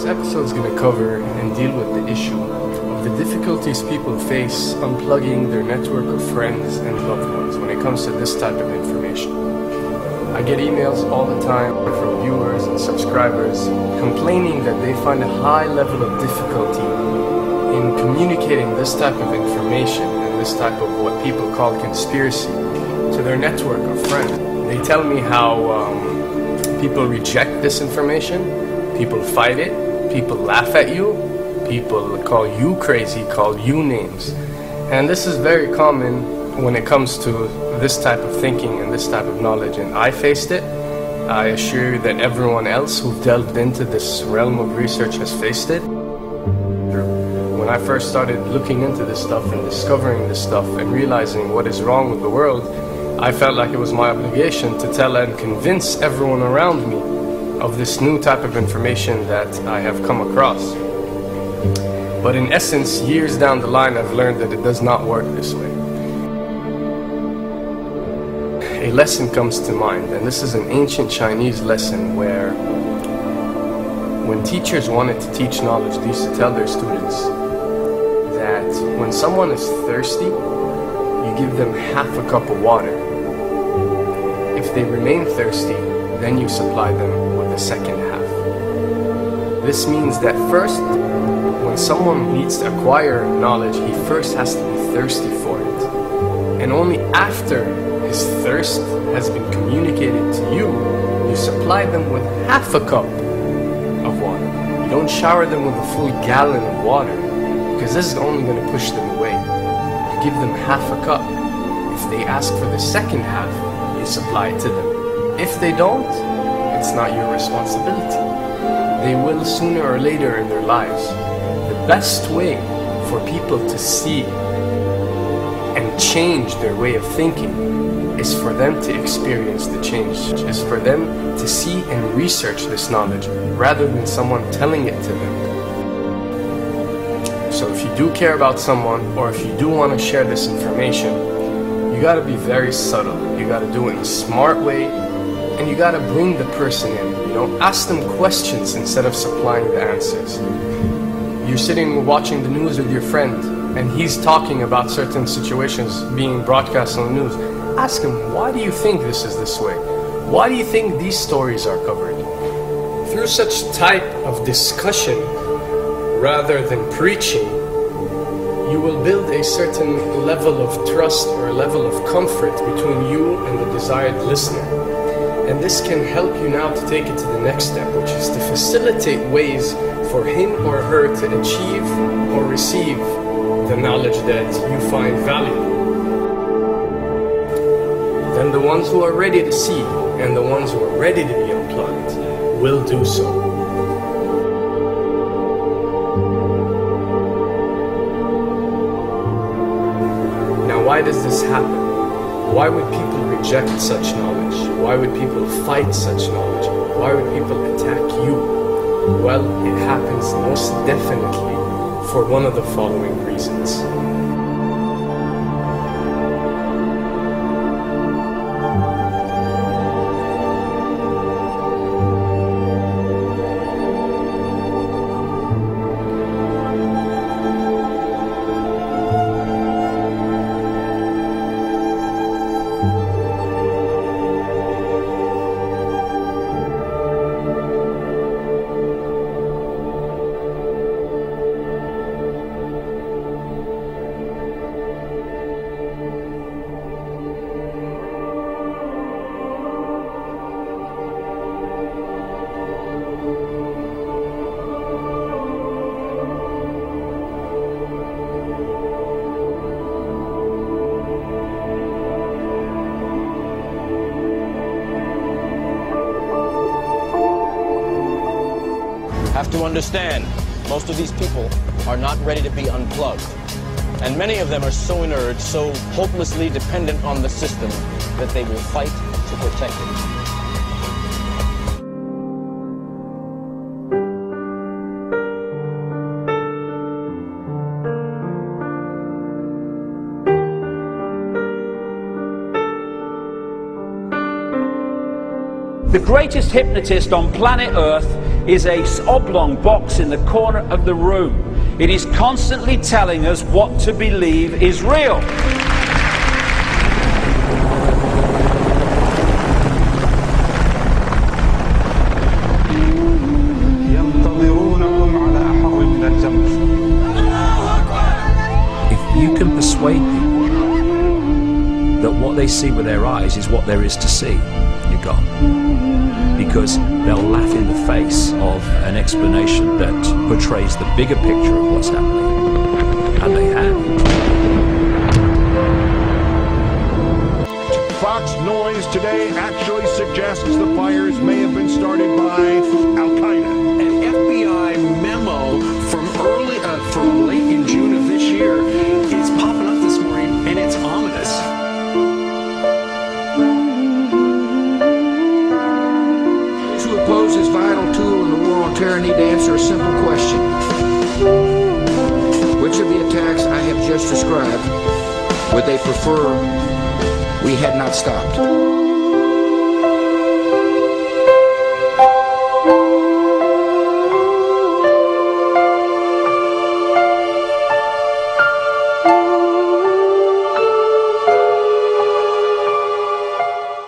This episode is going to cover and deal with the issue of the difficulties people face unplugging their network of friends and loved ones when it comes to this type of information. I get emails all the time from viewers and subscribers complaining that they find a high level of difficulty in communicating this type of information and this type of what people call conspiracy to their network of friends. They tell me how people reject this information, people fight it, people laugh at you, people call you crazy, call you names. And this is very common when it comes to this type of thinking and this type of knowledge, and I faced it. I assure you that everyone else who delved into this realm of research has faced it. When I first started looking into this stuff and discovering this stuff and realizing what is wrong with the world, I felt like it was my obligation to tell and convince everyone around me of this new type of information that I have come across. But in essence, years down the line, I've learned that it does not work this way. A lesson comes to mind, and this is an ancient Chinese lesson where when teachers wanted to teach knowledge, they used to tell their students that when someone is thirsty, you give them half a cup of water. If they remain thirsty, then you supply them with the second half. This means that first, when someone needs to acquire knowledge, he first has to be thirsty for it. And only after his thirst has been communicated to you, you supply them with half a cup of water. You don't shower them with a full gallon of water, because this is only going to push them away. You give them half a cup. If they ask for the second half, you supply it to them. If they don't, it's not your responsibility. They will sooner or later in their lives. The best way for people to see and change their way of thinking is for them to experience the change, is for them to see and research this knowledge rather than someone telling it to them. So if you do care about someone, or if you do want to share this information, you got to be very subtle. You got to do it in a smart way, and you got to bring the person in. Ask them questions instead of supplying the answers. You're sitting watching the news with your friend, and he's talking about certain situations being broadcast on the news. Ask him, why do you think this is this way? Why do you think these stories are covered? Through such type of discussion, rather than preaching, you will build a certain level of trust or a level of comfort between you and the desired listener. And this can help you now to take it to the next step, which is to facilitate ways for him or her to achieve or receive the knowledge that you find valuable. Then the ones who are ready to see and the ones who are ready to be unplugged will do so. Now, why does this happen? Why would people reject such knowledge? Why would people fight such knowledge? Why would people attack you? Well, it happens most definitely for one of the following reasons. Have to understand, most of these people are not ready to be unplugged. And many of them are so inert, so hopelessly dependent on the system that they will fight to protect it. The greatest hypnotist on planet Earth is a oblong box in the corner of the room. It is constantly telling us what to believe is real. If you can persuade people that what they see with their eyes is what there is to see, you're gone. Because they'll laugh in the face of an explanation that portrays the bigger picture of what's happening. And they have. Fox noise today actually suggests the fires may have been started by Al-Qaeda. An FBI memo from late in June of this year is popping up this morning, and it's ominous. Those who oppose this vital tool in the war on terror need to answer a simple question. Which of the attacks I have just described would they prefer we had not stopped?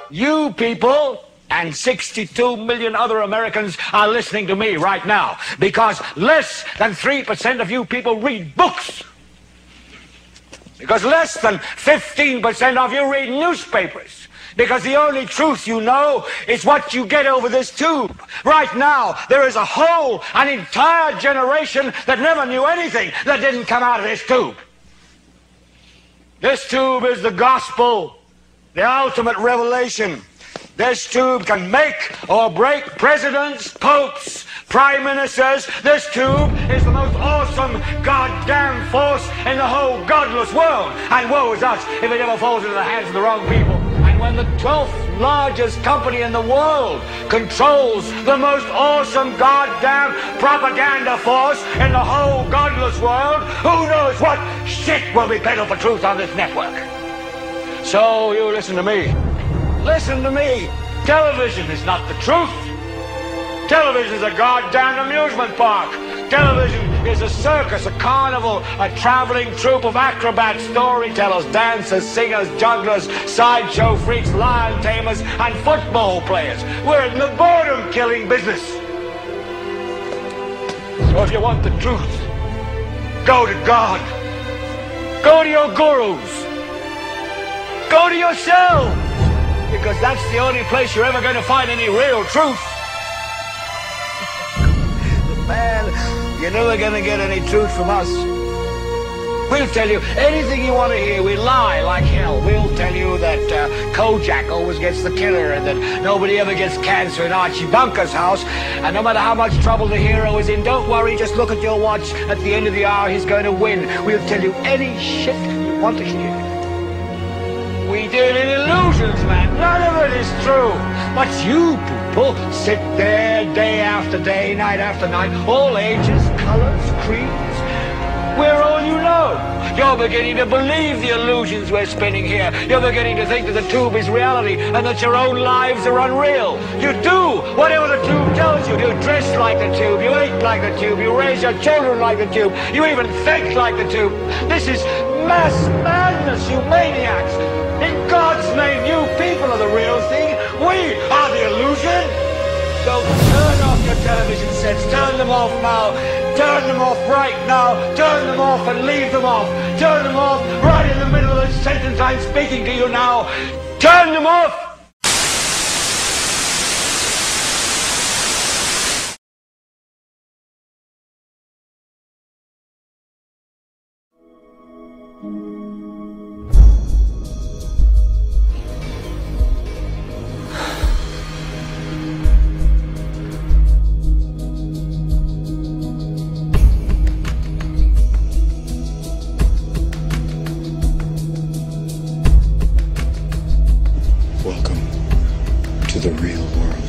You people and 62 million other Americans are listening to me right now because less than 3% of you people read books. Because less than 15% of you read newspapers. Because the only truth you know is what you get over this tube. Right now, there is an entire generation that never knew anything that didn't come out of this tube. This tube is the gospel, the ultimate revelation. This tube can make or break presidents, popes, prime ministers. This tube is the most awesome goddamn force in the whole godless world. And woe is us if it ever falls into the hands of the wrong people. And when the 12th largest company in the world controls the most awesome goddamn propaganda force in the whole godless world, who knows what shit will be peddled for truth on this network. So you listen to me. Listen to me. Television is not the truth. Television is a goddamn amusement park. Television is a circus, a carnival, a traveling troupe of acrobats, storytellers, dancers, singers, jugglers, sideshow freaks, lion tamers, and football players. We're in the boredom-killing business. So if you want the truth, go to God. Go to your gurus. Go to yourself. Because that's the only place you're ever going to find any real truth. Man, you're never going to get any truth from us. We'll tell you anything you want to hear. We lie like hell. We'll tell you that Kojak always gets the killer and that nobody ever gets cancer in Archie Bunker's house. And no matter how much trouble the hero is in, don't worry, just look at your watch. At the end of the hour, he's going to win. We'll tell you any shit you want to hear. We deal in illusions, man. None of it is true. But you people sit there day after day, night after night, all ages, colors, creeds. We're all you know. You're beginning to believe the illusions we're spinning here. You're beginning to think that the tube is reality and that your own lives are unreal. You do whatever the tube tells you. You dress like the tube. You eat like the tube. You raise your children like the tube. You even think like the tube. This is mass madness, you maniacs. In God's name, you people are the real thing. We are the illusion. So turn off your television sets. Turn them off now. Turn them off right now. Turn them off and leave them off. Turn them off right in the middle of the sentence I'm speaking to you now. Turn them off. Welcome to the real world.